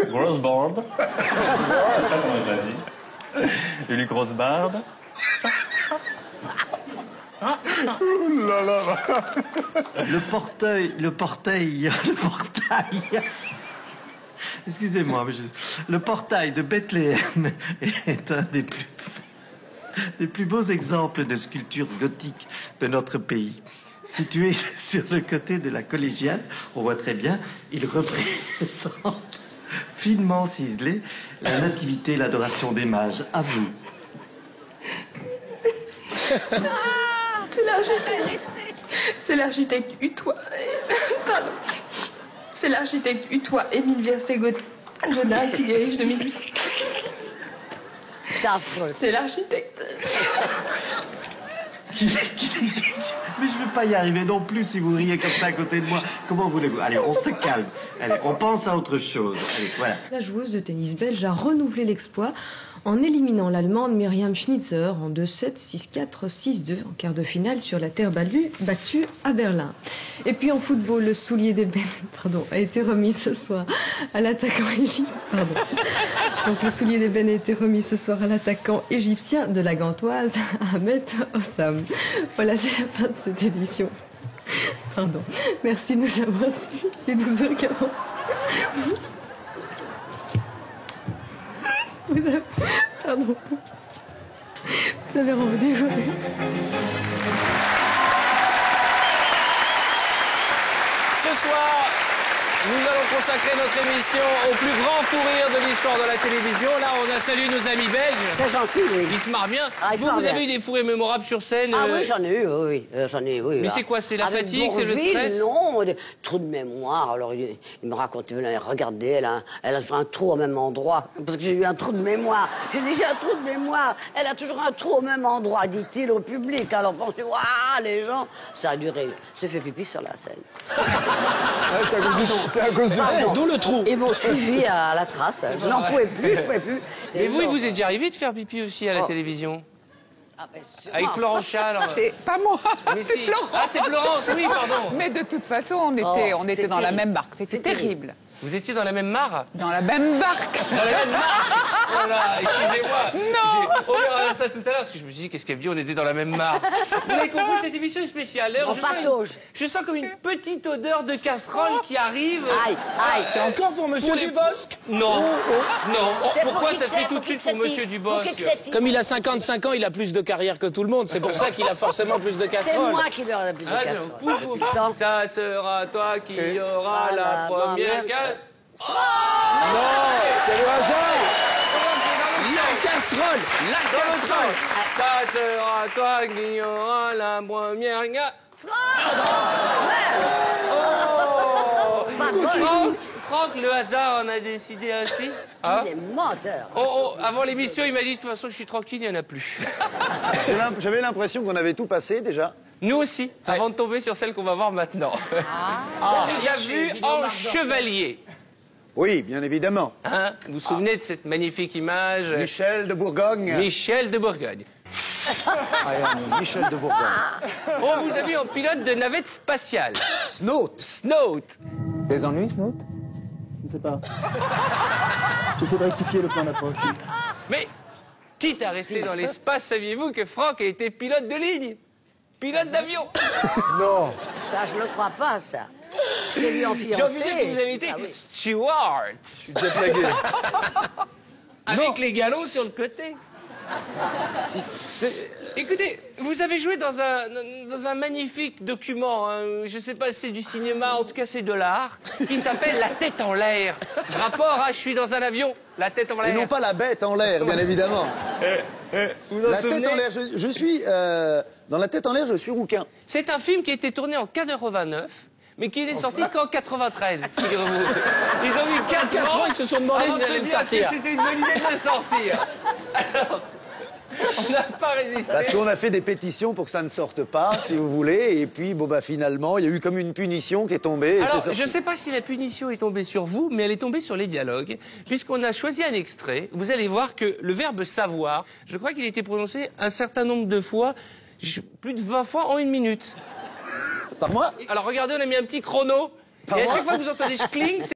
Grosse barbe. Je sais pas comment il l'a dit. J'ai lu grosse barbe. Le portail. Excusez-moi, mais le portail de Bethléem est un des plus beaux exemples de sculpture gothique de notre pays. Situé sur le côté de la collégiale, on voit très bien, il représente finement ciselé la nativité et l'adoration des mages. À vous. C'est l'architecte Utois. Pardon. C'est l'architecte Utois Émile Vercé-Godin qui dirige 2008. C'est affreux. C'est l'architecte. Mais je ne vais pas y arriver non plus si vous riez comme ça à côté de moi. Comment voulez-vous? Allez, on se calme. Allez, on pense à autre chose. Allez, voilà. La joueuse de tennis belge a renouvelé l'exploit en éliminant l'Allemande Myriam Schnitzer en 2-7, 6-4, 6-2 en quart de finale sur la terre battue à Berlin. Et puis en football, le soulier d'ébène a été remis ce soir à l'attaquant Donc le soulier d'ébène a été remis ce soir à l'attaquant égyptien de la Gantoise, Ahmed Hossam. Voilà, c'est la fin de cette édition. Merci de nous avoir suivis. Il est 12h40. Vous avez rendez-vous. Ce soir, nous allons consacrer notre émission au plus grand fou rire de l'histoire de la télévision. Là, on a salué nos amis belges. C'est gentil, oui. Ils se marrent bien. Ah, vous avez eu des fous rires mémorables sur scène? Ah oui, j'en ai eu, oui. J'en ai eu, oui. Mais c'est quoi? C'est la Avec fatigue? C'est le Bourvil, stress? Non, des trous de mémoire. Alors, il me racontait, regardez, elle a toujours un trou au même endroit. Parce que j'ai eu un trou de mémoire. J'ai dit, j'ai un trou de mémoire. Elle a toujours un trou au même endroit, dit-il au public. Alors, pensez, waouh, les gens. Ça a duré. J'ai fait pipi sur la scène. C'est à cause du d'où le trou. Ils m'ont suivi à la trace. Je n'en pouvais plus, je pouvais plus. Mais vous, il vous est déjà arrivé de faire pipi aussi à la télévision? Ah, ben, sûrement. Avec Florence Schall. C'est pas moi, Mais c'est si. Florence. Ah, c'est Florence, oui, pardon. Mais de toute façon, on était dans la même barque. C'était terrible. Vous étiez dans la même mare? Dans la même barque. Dans la même mare? Voilà, excusez-moi. Non. On verra ça tout à l'heure, parce que je me suis dit, qu'est-ce qu'elle me dit, on était dans la même mare. Vous avez compris, cette émission est spéciale. D'ailleurs, je sens comme une petite odeur de casserole qui arrive. Aïe, aïe. C'est encore pour Monsieur Dubosc? Non, non. C'est Pourquoi pour ça qui se fait c'est, tout de pour suite qui pour c'est Monsieur qui? Dubosc? Pour qui c'est qui? Comme il a 55 ans, il a plus de carrière que tout le monde. C'est pour ça qu'il a forcément plus de C'est casseroles. moi qui leur ai plus de Ah, casserole. pouf, pouf. Putain. Ça sera toi qui aura la première casse. Non, c'est le hasard. La casserole. La casserole. Ça sera toi qui aura la première casse. Franck, le hasard en a décidé ainsi. Hein? Il est menteur. Avant l'émission, il m'a dit, de toute façon, je suis tranquille, il n'y en a plus. J'avais l'impression qu'on avait tout passé déjà. Nous aussi, avant de tomber sur celle qu'on va voir maintenant. On vous a vu en chevalier. Oui, bien évidemment. Hein? Vous vous souvenez de cette magnifique image? Michel de Bourgogne. Michel de Bourgogne. Michel de Bourgogne. On vous a vu en pilote de navette spatiale. Snout. Snout. Des ennuis, Snout? Je ne sais pas. J'essaie de rectifier le plan d'approche. Mais, quitte à rester dans l'espace, saviez-vous que Franck a été pilote de ligne? Pilote d'avion? Non. Ça, je le crois pas, ça. Je l'ai vu en J'ai envie de fiancé. dire que vous avez été Ah oui. steward. Je suis jet lagué. Avec les galons sur le côté. Écoutez, vous avez joué dans un magnifique document, hein, je ne sais pas si c'est du cinéma, en tout cas c'est de l'art, qui s'appelle La tête en l'air. Rapport à je suis dans un avion, la tête en l'air. Et non pas la bête en l'air, bien évidemment. Vous en La souvenez? tête en l'air, je suis... dans la tête en l'air, je suis rouquin. C'est un film qui a été tourné en 89, mais qui n'est sorti qu'en 93, figurez-vous. Ils ont eu 4 ans, Ils se sont demandé avant si de ça allait se dire si sortir. c'était une bonne idée de le sortir. Alors, on n'a pas résisté. Parce qu'on a fait des pétitions pour que ça ne sorte pas, si vous voulez. Et puis, bon, bah, finalement, il y a eu comme une punition qui est tombée. Et Alors, c'est je ne sais pas si la punition est tombée sur vous, mais elle est tombée sur les dialogues, puisqu'on a choisi un extrait. Vous allez voir que le verbe savoir, je crois qu'il a été prononcé un certain nombre de fois, plus de 20 fois en 1 minute. Par moi? Alors regardez, on a mis un petit chrono. Et à chaque fois que vous entendez schling,